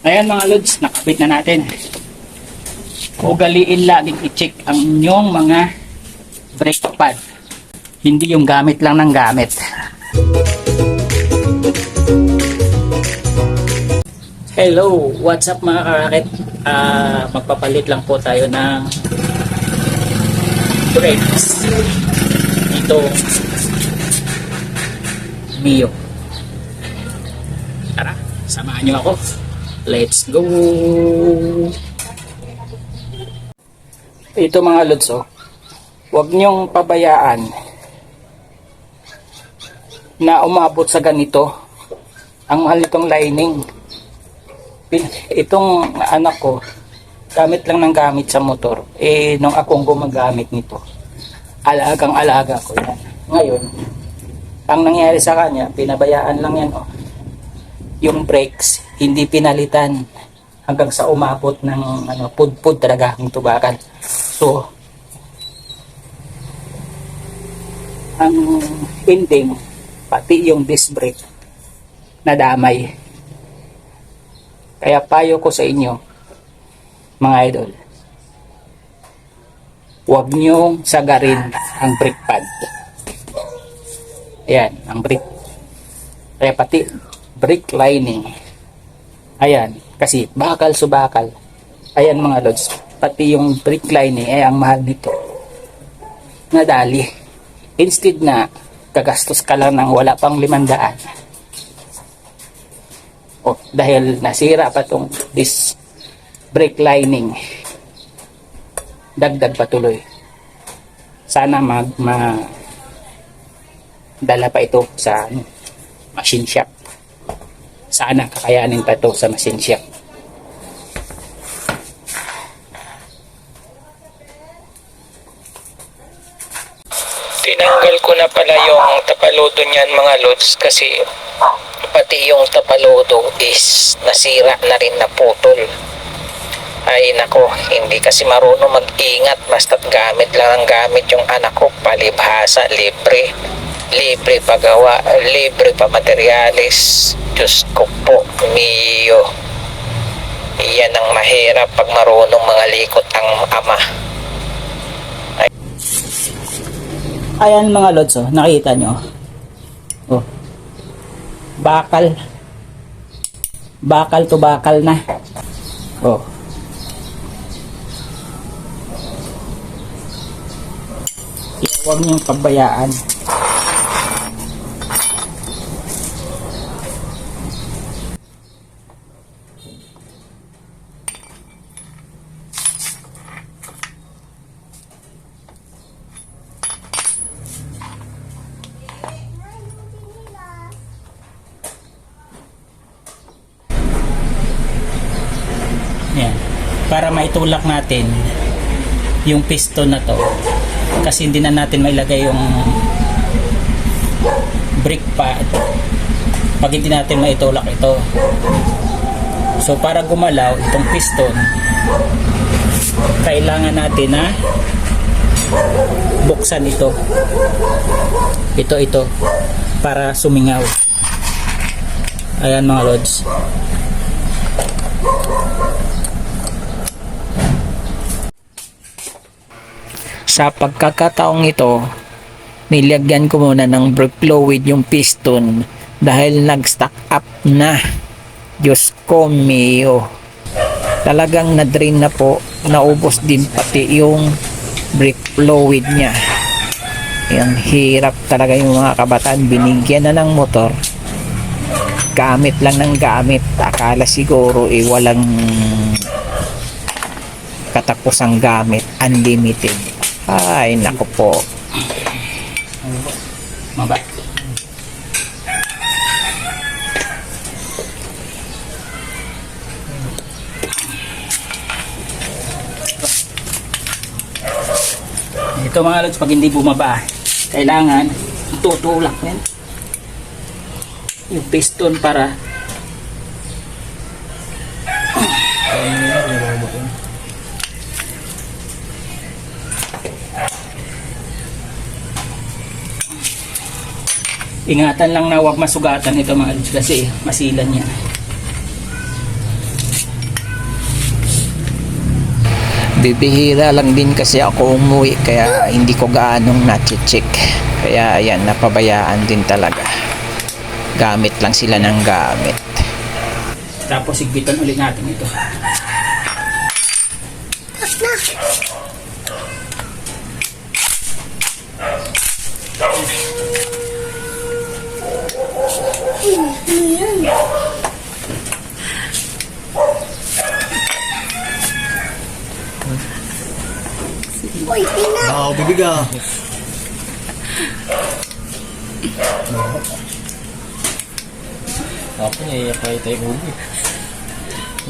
Ayan mga lods, nakabit na natin. Ugaliin laging i-check ang inyong mga brake pad. Hindi yung gamit lang ng gamit. Hello, what's up mga karakit? Magpapalit lang po tayo ng brakes. Ito Mio. Tara, samahan nyo ako. Let's go! Ito mga lods, huwag nyong pabayaan na umabot sa ganito. Ang mahal nitong lining. Itong anak ko, gamit lang ng gamit sa motor. Nung akong gumagamit nito, alagang alaga ko yan. Ngayon, ang nangyari sa kanya, pinabayaan lang yan. Yung brakes, hindi pinalitan hanggang sa umabot ng pud-pud talaga ang tubakan. So, ang ending, pati yung disc brake, nadamay. Kaya payo ko sa inyo, mga idol, huwag nyong sagarin ang brake pad. Ayan, ang brake. Kaya pati brake lining. Ayan, kasi bakal subakal. Ayan mga lods, pati yung brake lining, ang mahal nito. Nadali. Instead na gagastos ka lang ng wala pang 500. Dahil nasira pa tong this brake lining, dagdag patuloy. Sana dala pa ito sa machine shop. Sana kakayanin pa ito sa machine shop. Tinanggal ko na pala yung tapalodo niyan mga lods kasi pati yung tapalodo is nasira na rin, naputol. Ay nako, hindi kasi marunong mag-ingat, basta't gamit lang ang gamit yung anak ko. Palibhasa, libre pagawa, libre pa materyales. Diyos ko po, Mio, yan ang mahirap pag marunong mga likot ang ama. Ayan mga lods, nakita nyo. Bakal to bakal na. Huwag niyong pabayaan. Yan. Para maitulak natin yung piston na to, kasi hindi na natin mailagay yung brake pad pag hindi natin maitulak ito. So para gumalaw itong piston, kailangan natin na buksan ito para sumingaw. Ayan mga lods. Sa pagkakataong ito, nilagyan ko muna ng brake fluid yung piston dahil nag-stack up na. Diyos ko, Mio. Talagang na-drain na po, naubos din pati yung brake fluid niya. Yung hirap talaga yung mga kabataan, binigyan na ng motor. Gamit lang ng gamit. Akala siguro walang katapusang gamit, unlimited. Ay, naku po. Maba. Ito mga lods, pag hindi bumaba, kailangan tutulak yan yung piston para ingatan lang na huwag masugatan ito mga lods kasi masilan yan. Bibihira lang din kasi ako umuwi kaya hindi ko gaanong nache-check. Kaya ayan, napabayaan din talaga. Gamit lang sila ng gamit. Tapos sigpitan ulit natin ito. Bibig ah. Ako naiiyak pa kita yung ulo.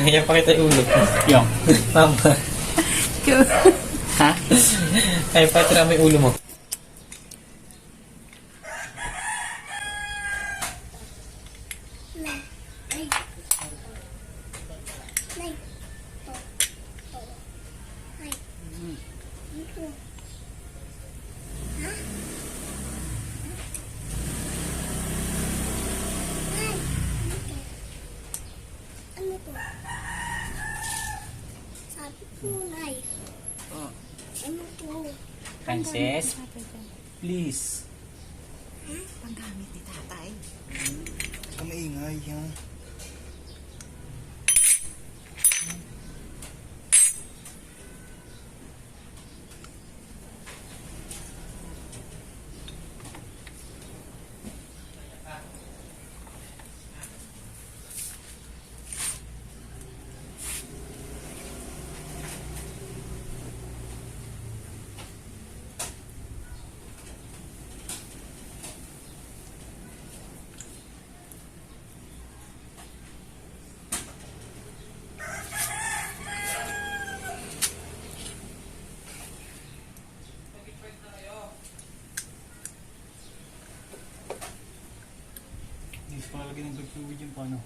Naiiyak pa kita yung ulo. Yung. Mama. Ha? Ay, patira mo yung ulo mo. Ano to? Sabi ko, Nay. Ano to? Princess, please. Panggamit ni tatay. Huwag ka maingay ha. Hindi pa lagi ng pagsuwid yung paano.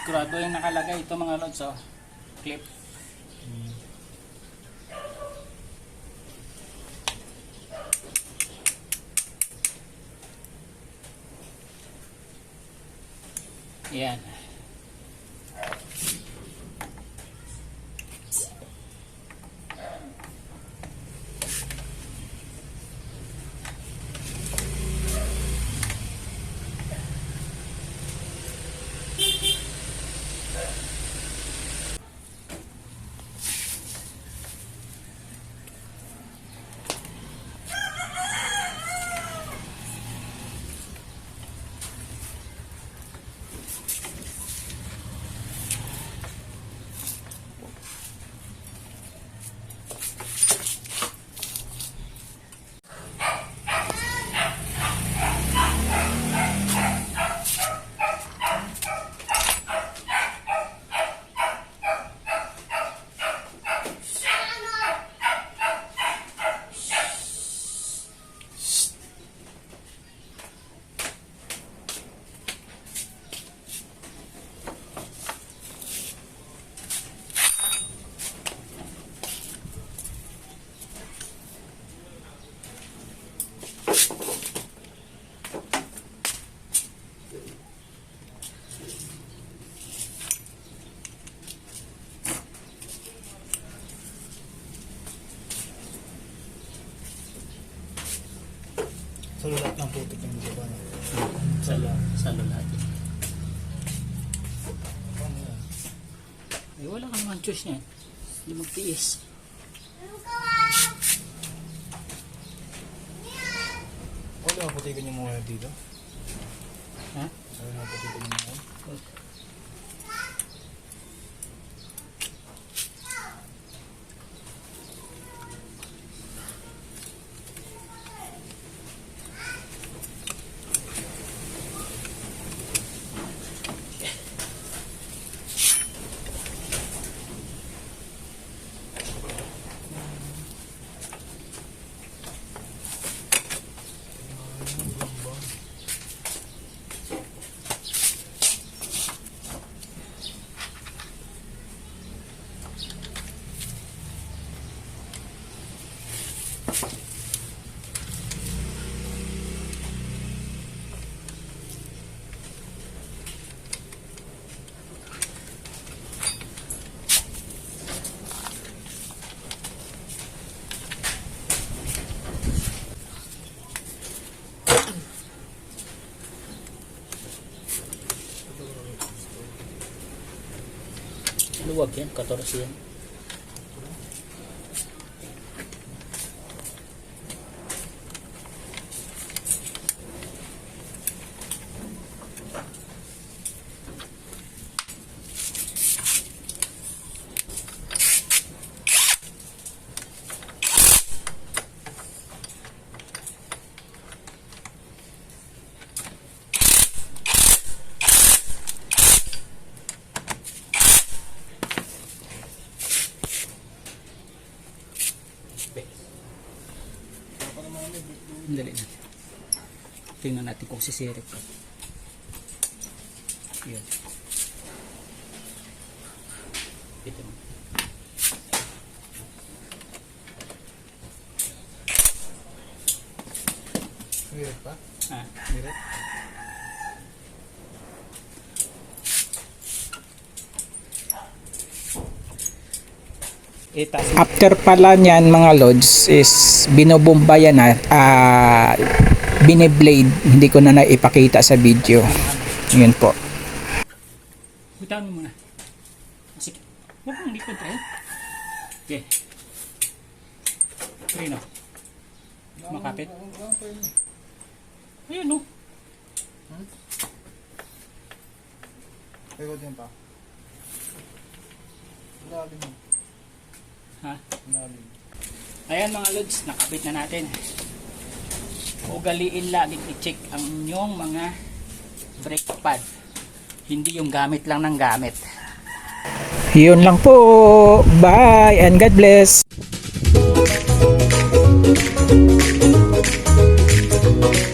Sigurado yung nakalagay ito mga lods, oh. Clip. Yan. Sa lahat ng putik yung diba? Salo lahat yun. Eh, wala ka naman choice niyan. Hindi magtiis. Wala na putikan yung mga dito. Ha? Wala na putikan yung mga. Luwag yan, 14 yan. Dali na. Tingnan natin kung sisirit ko. Yun. Ito na. Meron pa? Ah, Meron? After pala niyan mga lods is binobomba yan na biniblade, hindi ko na naipakita sa video. Yun po. Bitawan mo muna. Sige. Huwag kang likod eh. Okay. Rino. Makapit. Ayun o. Pagod yan pa. Lalim mo. Ha? Lalim. Ayan mga lods, nakapit na natin. Ugaliin lagi i-check ang inyong mga brake pad. Hindi yung gamit lang ng gamit. Yun lang po. Bye and God bless.